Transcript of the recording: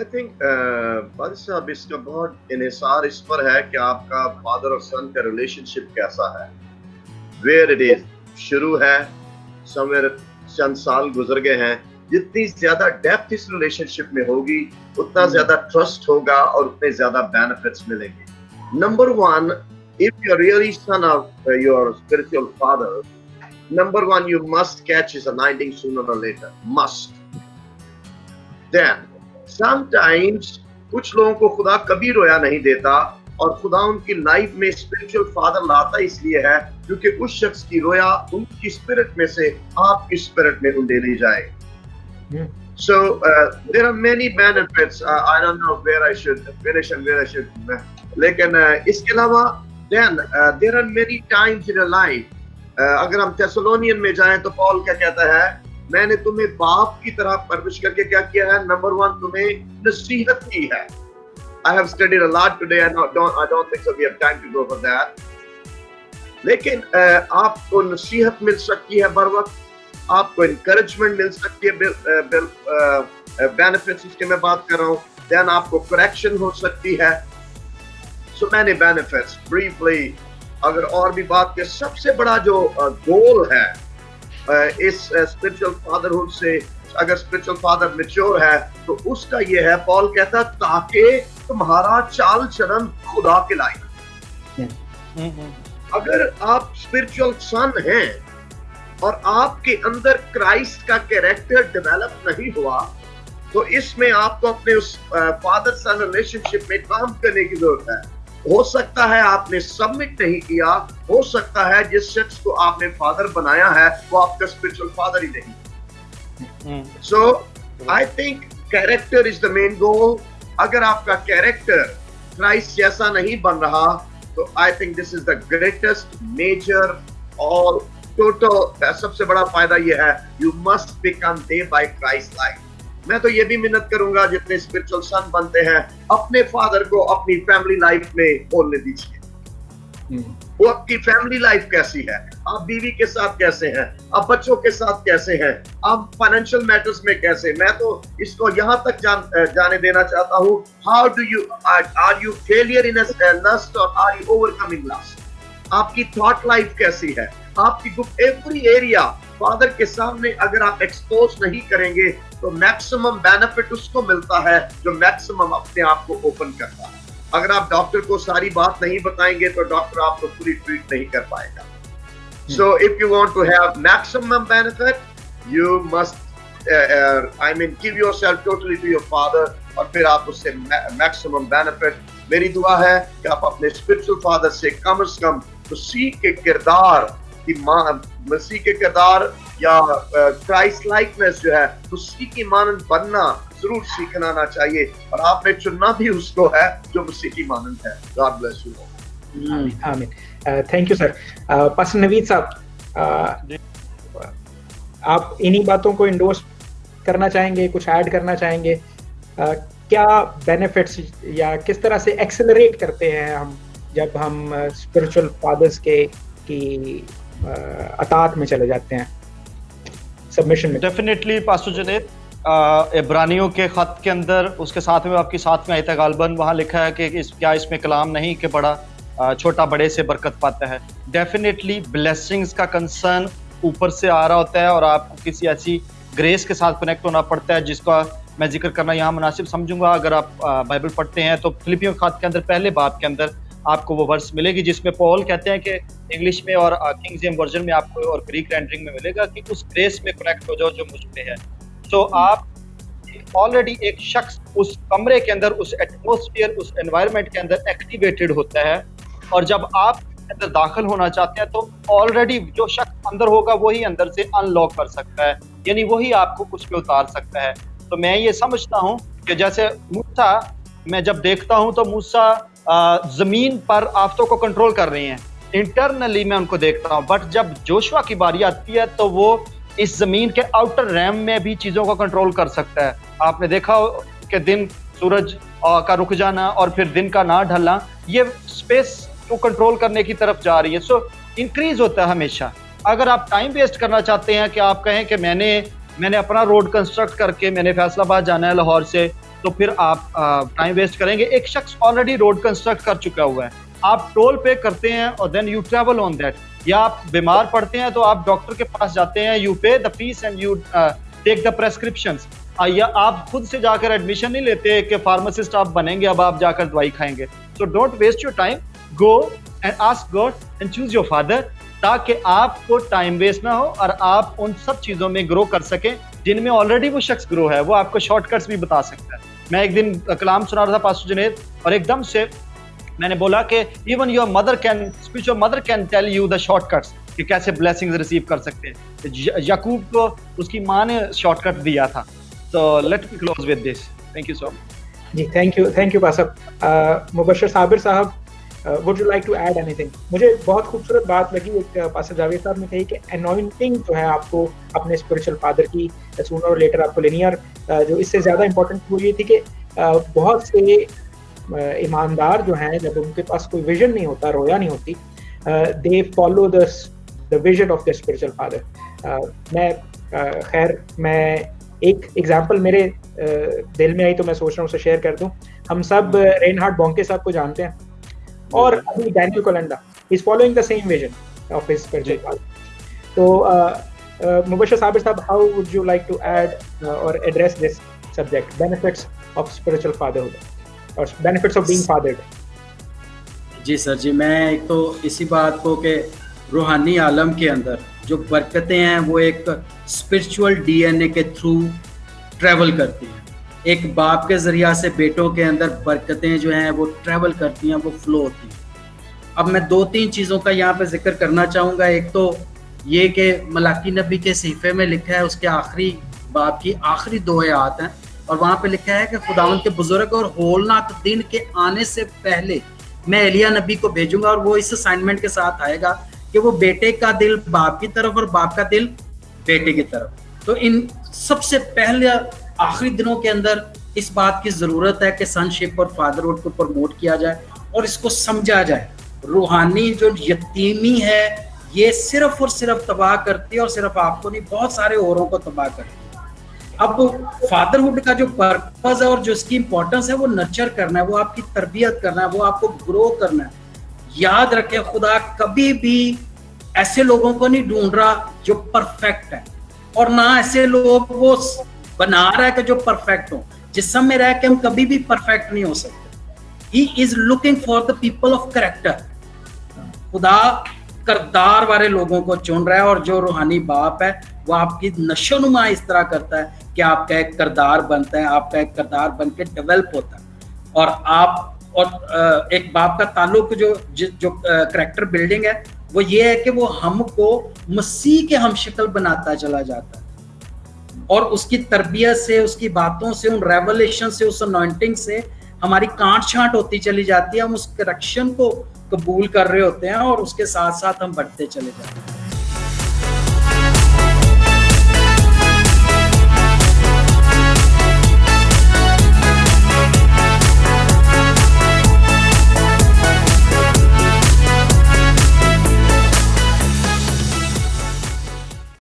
I think father साहब इसका बहुत इन्हिसार इस पर है कि आपका फादर और सन का रिलेशनशिप कैसा है, वेयर इट इज शुरू है, समवेयर चंद साल गुजर गए हैं। जितनी ज्यादा डेप्थ इस रिलेशनशिप में होगी उतना ज्यादा ट्रस्ट होगा और उतने ज्यादा बेनिफिट्स मिलेंगे। Number one, if you're really son of your spiritual father, number one, you must catch his anointing sooner or later. Must. Then, sometimes कुछ लोगों को खुदा कभी रोया नहीं देता और खुदा उनकी लाइफ में स्पिरिचुअल फादर लाता इसलिए है क्योंकि उस शख्स की रोया उनकी स्पिरिट में से आपकी स्पिरिट में उंडेली जाए। So there are many benefits. I don't know where I should finish and where I should. लेकिन इसके अलावा then there are many times in a life. अगर हम थेसलोनियन में जाएं तो पौल क्या कहता है, मैंने तुम्हें बाप की तरह परवरिश करके क्या किया है। नंबर वन, तुम्हें नसीहत की है। I have studied a lot today. I don't think so we have time to go for that. लेकिन आपको नसीहत मिल सकती है बर वक्त, आपको इनकरेजमेंट मिल सकती है, बेनिफिट्स इसके मैं बात कर रहा हूँ। देन आपको करेक्शन हो सकती है। So many benefits briefly. अगर और भी बात के सबसे बड़ा जो गोल है इस स्पिरिचुअल फादरहुड से, अगर स्पिरिचुअल फादर मैच्योर है तो उसका ये है, पॉल कहता ताकि तुम्हारा चाल चलन खुदा के लायक। अगर आप स्पिरिचुअल सन हैं और आपके अंदर क्राइस्ट का कैरेक्टर डेवलप नहीं हुआ तो इसमें आपको अपने उस फादर सन रिलेशनशिप में काम करने की जरूरत है। हो सकता है आपने सबमिट नहीं किया, हो सकता है जिस शख्स को आपने फादर बनाया है वो आपका स्पिरिचुअल फादर ही नहीं। So I think character is the main goal. अगर आपका कैरेक्टर क्राइस्ट जैसा नहीं बन रहा तो I think this is the greatest major और टोटल सबसे बड़ा फायदा यह है, you must become day by Christ like. मैं तो ये भी मिन्नत करूंगा जितने स्पिरिचुअल सन बनते हैं अपने फादर को अपनी फैमिली लाइफ में बोलने दीजिए। वो आपकी फैमिली लाइफ कैसी है, आप बीवी के साथ कैसे हैं, आप बच्चों के साथ कैसे हैं, आप फाइनेंशियल मैटर्स में कैसे। मैं तो इसको यहाँ तक जाने देना चाहता हूँ, how do you are you failure in lust और आर यू ओवरकमिंग लस्ट। आपकी थॉट लाइफ कैसी है, आपकी एवरी एरिया फादर के सामने अगर आप एक्सपोज नहीं करेंगे तो मैक्सिमम बेनिफिट उसको मिलता है जो मैक्सिमम अपने आप को ओपन करता है। अगर आप डॉक्टर को सारी बात नहीं बताएंगे तो डॉक्टर आपको पूरी ट्रीट नहीं कर पाएगा। So if you want to have maximum benefit you must give yourself totally to your father और फिर आप उससे मैक्सिमम बेनिफिट। मेरी दुआ है कि आप अपने स्पिरिचुअल फादर से कम मसीह के किरदार की मसीह के किरदार या क्राइस्ट लाइकनेस जो है उसी की मानंद बनना जरूर सीखना आना चाहिए और आपने चुनना भी उसको है जो मसीह की मानंद है। God bless you. आमीन। Thank you sir. Pastor Naveed साहब, आप इन्हीं बातों को इंडोर्स करना चाहेंगे, कुछ ऐड करना चाहेंगे? क्या बेनिफिट्स या किस तरह से एक्सेलरेट करते हैं हम जब हम स्पिरिचुअल फादर्स की अतात में चले जाते हैं, सबमिशन में? डेफिनेटली पास्टर जुनैद, इब्रानियों के खत के अंदर उसके साथ में आपकी साथ में आयत गालबन वहाँ लिखा है कि क्या इसमें कलाम नहीं कि बड़ा छोटा बड़े से बरकत पाता है। डेफिनेटली ब्लेसिंग्स का कंसर्न ऊपर से आ रहा होता है और आपको किसी ऐसी ग्रेस के साथ कनेक्ट होना पड़ता है जिसका मैं जिक्र करना यहाँ मुनासिब समझूंगा। अगर आप बाइबल पढ़ते हैं तो फिलिपियों खत के अंदर पहले बाब के अंदर आपको वो वर्स मिलेगी जिसमें पॉल कहते हैं कि इंग्लिश में और किंग जेम्स वर्जन में आपको और ग्रीक रेंडरिंग में मिलेगा कि उस ग्रेस में कनेक्ट हो जाओ जो मुझ पे है। तो आप ऑलरेडी एक शख्स उस कमरे के अंदर, उस एटमॉस्फेयर, उस एनवायरनमेंट के अंदर एक्टिवेटेड होता है और जब आप अंदर दाखिल होना चाहते हैं तो ऑलरेडी जो शख्स अंदर होगा वही अंदर से अनलॉक कर सकता है, यानी वही आपको कुछ पे उतार सकता है। तो मैं ये समझता हूँ कि जैसे मूसा, मैं जब देखता हूँ तो मूसा जमीन पर आफतों को कंट्रोल कर रही हैं, इंटरनली मैं उनको देखता हूँ, बट जब जोशुआ की बारी आती है तो वो इस जमीन के आउटर रैम में भी चीजों को कंट्रोल कर सकता है। आपने देखा कि दिन सूरज का रुक जाना और फिर दिन का ना ढलना, ये स्पेस को कंट्रोल करने की तरफ जा रही है। सो इंक्रीज होता है हमेशा। अगर आप टाइम वेस्ट करना चाहते हैं कि आप कहें कि मैंने अपना रोड कंस्ट्रक्ट करके मैंने फैसलाबाद जाना है लाहौर से, तो फिर आप टाइम वेस्ट करेंगे। एक शख्स ऑलरेडी रोड कंस्ट्रक्ट कर चुका हुआ है, आप टोल पे करते हैं और then you travel on that, या आप बीमार पड़ते हैं तो आप डॉक्टर के पास जाते हैं, you pay the fees and you take the prescriptions, या आप खुद से जाकर एडमिशन नहीं लेते कि फार्मासिस्ट आप बनेंगे अब आप जाकर दवाई खाएंगे। So don't waste your time, go and ask God and choose your father, ताकि आपको टाइम वेस्ट ना हो और आप उन सब चीज़ों में ग्रो कर सकें जिनमें ऑलरेडी वो शख्स ग्रो है। वो आपको शॉर्टकट्स भी बता सकता है। मैं एक दिन कलाम सुना रहा था पास्टर जुनैद, और एकदम से मैंने बोला कि even your mother can, spiritual mother can tell you the shortcuts कि कैसे ब्लेसिंग्स रिसीव कर सकते हैं। याकूब को उसकी माँ ने शॉर्टकट दिया था। So let me close with this. Thank you so much. जी, thank you pastor. Mubashir Sabir साहब, would you like to add anything? मुझे बहुत खूबसूरत बात लगी एक पासर जावेद साहब ने कही कि anointing जो है आपको अपने spiritual father की sooner or later आपको लेनी है, और जो इससे ज़्यादा important वो ये थी कि बहुत से ईमानदार जो हैं जब उनके पास कोई विजन नहीं होता, रोया नहीं होती, they follow the vision of their spiritual father। मैं एक एग्जाम्पल मेरे दिल में आई तो मैं सोच रहा हूँ उसे शेयर कर दूं। हम सब रेनहार्ड बॉन्के साहब को जानते हैं, और अभी Daniel Kolenda is following the same vision of his spiritual father. तो मुबश्शिर साबिर साहब, how would you like to add और address this subject, benefits of spiritual fatherhood और बेनिफिट्स ऑफ बीइंग फादर्ड? जी सर जी, मैं एक तो इसी बात को कि रूहानी आलम के अंदर जो बरकतें हैं वो एक स्पिरिचुअल डीएनए के थ्रू ट्रैवल करती हैं। एक बाप के ज़रिया से बेटों के अंदर बरकतें जो हैं वो ट्रैवल करती हैं, वो फ्लो होती हैं। अब मैं 2-3 चीज़ों का यहाँ पे जिक्र करना चाहूँगा। एक तो ये कि मलाकी नबी के सहीफे में लिखा है, उसके आखिरी बाप की आखिरी 2 आयत हैं, और वहाँ पे लिखा है कि खुदावंद के बुजुर्ग और होलनाक दिन के आने से पहले मैं एलिया नबी को भेजूंगा, और वो इस असाइनमेंट के साथ आएगा कि वो बेटे का दिल बाप की तरफ और बाप का दिल बेटे की तरफ। तो इन सबसे पहले आखिरी दिनों के अंदर इस बात की ज़रूरत है कि सनशिप और फादरहुड को प्रमोट किया जाए और इसको समझा जाए। रूहानी जो यतीमी है ये सिर्फ और सिर्फ तबाह करती है, और सिर्फ आपको नहीं, बहुत सारे औरों को तबाह करती है। अब फादरहुड का जो पर्पस है और जो इसकी इंपॉर्टेंस है वो नर्चर करना है, वो आपकी तरबियत करना है, वो आपको ग्रो करना है। याद रखें, खुदा कभी भी ऐसे लोगों को नहीं ढूंढ रहा जो परफेक्ट है, और ना ऐसे लोग वो बना रहा है कि जो परफेक्ट हो। जिस्म में रह के हम कभी भी परफेक्ट नहीं हो सकते। He is looking for the people of character. खुदा करदार वाले लोगों को चुन रहा है, और जो रूहानी बाप है वो आपकी नशोनुमा इस तरह करता है कि आपका एक करदार बनता है, आपका एक करदार बन के डेवलप होता है। और आप और एक बाप का ताल्लुक जो करैक्टर बिल्डिंग है वो ये है कि वो हमको मसीह के हम शक्ल बनाता चला जाता है, और उसकी तरबियत से, उसकी बातों से, उन रेवलेशन से, उस अनॉइंटिंग से हमारी कांट छांट होती चली जाती है। हम उस करेक्शन को कबूल कर रहे होते हैं और उसके साथ साथ हम बढ़ते चले जाते हैं।